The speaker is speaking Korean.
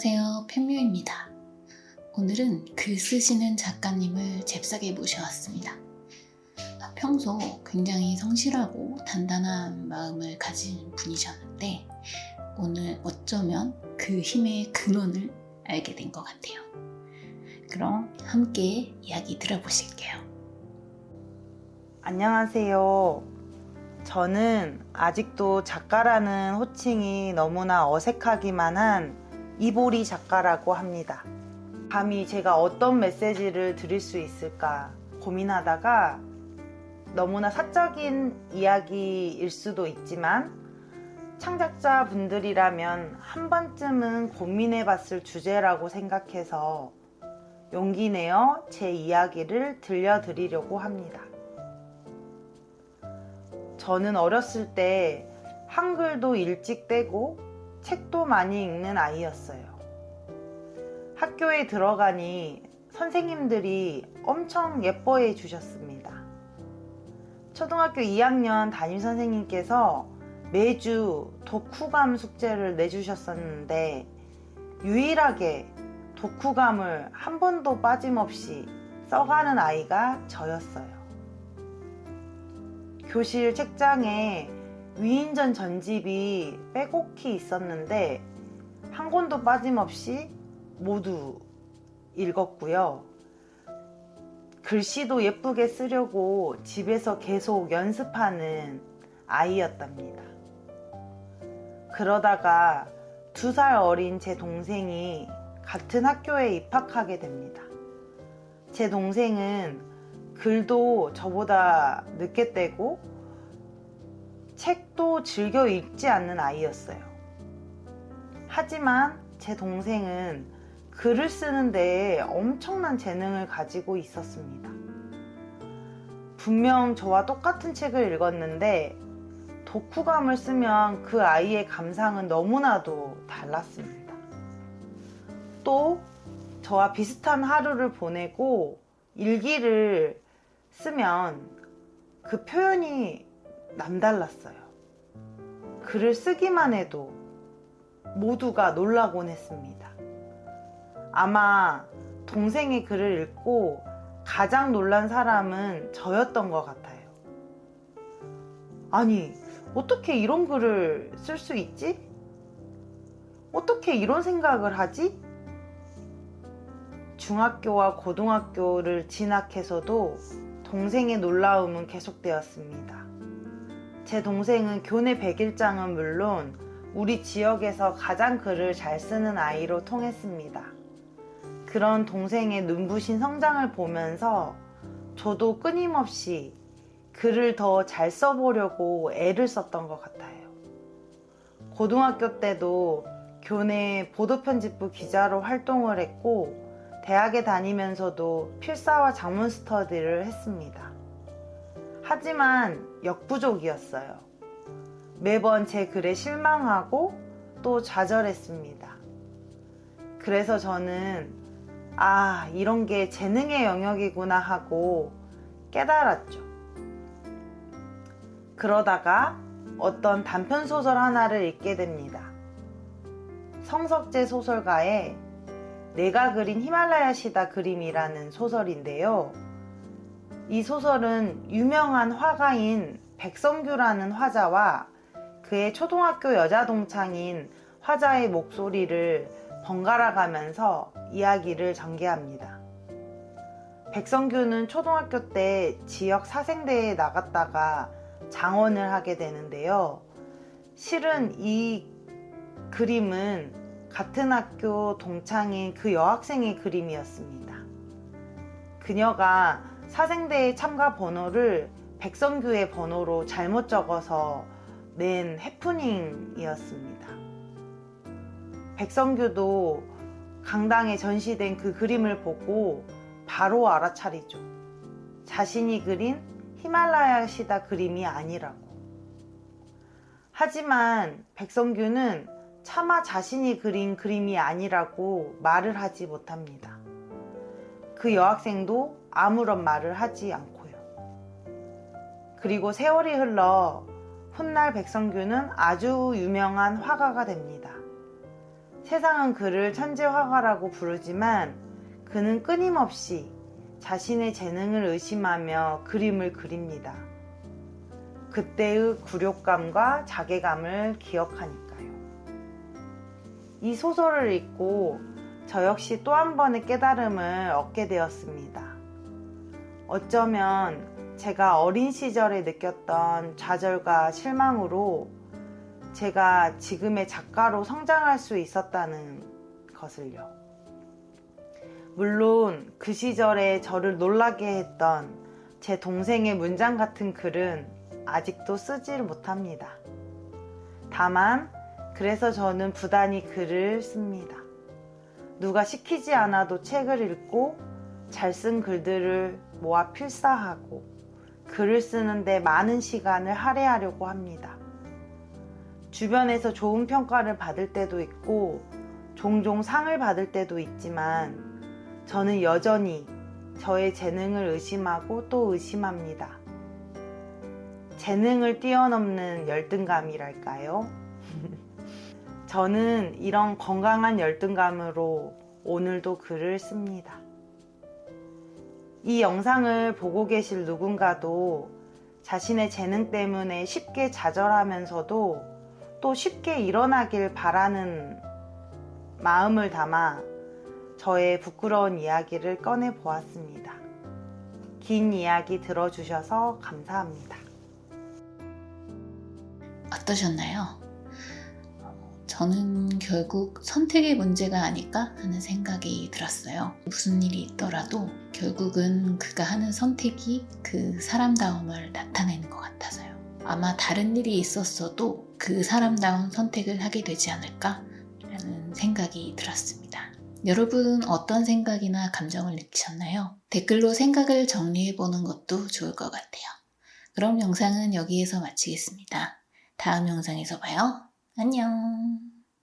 안녕하세요, 펜뮤입니다. 오늘은 글 쓰시는 작가님을 잽싸게 모셔왔습니다. 평소 굉장히 성실하고 단단한 마음을 가진 분이셨는데 오늘 어쩌면 그 힘의 근원을 알게 된 것 같아요. 그럼 함께 이야기 들어보실게요. 안녕하세요. 저는 아직도 작가라는 호칭이 너무나 어색하기만 한 이보리 작가라고 합니다. 감히 제가 어떤 메시지를 드릴 수 있을까 고민하다가 너무나 사적인 이야기일 수도 있지만 창작자분들이라면 한 번쯤은 고민해 봤을 주제라고 생각해서 용기 내어 제 이야기를 들려드리려고 합니다. 저는 어렸을 때 한글도 일찍 떼고 책도 많이 읽는 아이였어요. 학교에 들어가니 선생님들이 엄청 예뻐해 주셨습니다. 초등학교 2학년 담임선생님께서 매주 독후감 숙제를 내주셨었는데 유일하게 독후감을 한 번도 빠짐없이 써가는 아이가 저였어요. 교실 책장에 위인전 전집이 빼곡히 있었는데 한 권도 빠짐없이 모두 읽었고요. 글씨도 예쁘게 쓰려고 집에서 계속 연습하는 아이였답니다. 그러다가 2살 어린 제 동생이 같은 학교에 입학하게 됩니다. 제 동생은 글도 저보다 늦게 떼고 책도 즐겨 읽지 않는 아이였어요. 하지만 제 동생은 글을 쓰는 데에 엄청난 재능을 가지고 있었습니다. 분명 저와 똑같은 책을 읽었는데 독후감을 쓰면 그 아이의 감상은 너무나도 달랐습니다. 또 저와 비슷한 하루를 보내고 일기를 쓰면 그 표현이 남달랐어요. 글을 쓰기만 해도 모두가 놀라곤 했습니다. 아마 동생의 글을 읽고 가장 놀란 사람은 저였던 것 같아요. 아니, 어떻게 이런 글을 쓸 수 있지? 어떻게 이런 생각을 하지? 중학교와 고등학교를 진학해서도 동생의 놀라움은 계속되었습니다. 제 동생은 교내 100일장은 물론 우리 지역에서 가장 글을 잘 쓰는 아이로 통했습니다. 그런 동생의 눈부신 성장을 보면서 저도 끊임없이 글을 더 잘 써보려고 애를 썼던 것 같아요. 고등학교 때도 교내 보도편집부 기자로 활동을 했고 대학에 다니면서도 필사와 장문 스터디를 했습니다. 하지만 역부족이었어요. 매번 제 글에 실망하고 또 좌절했습니다. 그래서 저는 이런 게 재능의 영역이구나 하고 깨달았죠. 그러다가 어떤 단편소설 하나를 읽게 됩니다. 성석재 소설가의 내가 그린 히말라야 시다 그림이라는 소설인데요. 이 소설은 유명한 화가인 백성규라는 화자와 그의 초등학교 여자 동창인 화자의 목소리를 번갈아 가면서 이야기를 전개합니다. 백성규는 초등학교 때 지역 사생대에 나갔다가 장원을 하게 되는데요. 실은 이 그림은 같은 학교 동창인 그 여학생의 그림이었습니다. 그녀가 사생대의 참가 번호를 백성규의 번호로 잘못 적어서 낸 해프닝이었습니다. 백성규도 강당에 전시된 그 그림을 보고 바로 알아차리죠. 자신이 그린 히말라야 시다 그림이 아니라고. 하지만 백성규는 차마 자신이 그린 그림이 아니라고 말을 하지 못합니다. 그 여학생도 아무런 말을 하지 않고요. 그리고 세월이 흘러 훗날 백성규는 아주 유명한 화가가 됩니다. 세상은 그를 천재 화가라고 부르지만 그는 끊임없이 자신의 재능을 의심하며 그림을 그립니다. 그때의 굴욕감과 자괴감을 기억하니까요. 이 소설을 읽고 저 역시 또 한 번의 깨달음을 얻게 되었습니다. 어쩌면 제가 어린 시절에 느꼈던 좌절과 실망으로 제가 지금의 작가로 성장할 수 있었다는 것을요. 물론 그 시절에 저를 놀라게 했던 제 동생의 문장 같은 글은 아직도 쓰지를 못합니다. 다만 그래서 저는 부단히 글을 씁니다. 누가 시키지 않아도 책을 읽고 잘 쓴 글들을 모아 필사하고 글을 쓰는데 많은 시간을 할애하려고 합니다. 주변에서 좋은 평가를 받을 때도 있고 종종 상을 받을 때도 있지만 저는 여전히 저의 재능을 의심하고 또 의심합니다. 재능을 뛰어넘는 열등감이랄까요? 저는 이런 건강한 열등감으로 오늘도 글을 씁니다. 이 영상을 보고 계실 누군가도 자신의 재능 때문에 쉽게 좌절하면서도 또 쉽게 일어나길 바라는 마음을 담아 저의 부끄러운 이야기를 꺼내 보았습니다. 긴 이야기 들어주셔서 감사합니다. 어떠셨나요? 저는 결국 선택의 문제가 아닐까 하는 생각이 들었어요. 무슨 일이 있더라도 결국은 그가 하는 선택이 그 사람다움을 나타내는 것 같아서요. 아마 다른 일이 있었어도 그 사람다운 선택을 하게 되지 않을까라는 생각이 들었습니다. 여러분 어떤 생각이나 감정을 느끼셨나요? 댓글로 생각을 정리해보는 것도 좋을 것 같아요. 그럼 영상은 여기에서 마치겠습니다. 다음 영상에서 봐요. 안녕.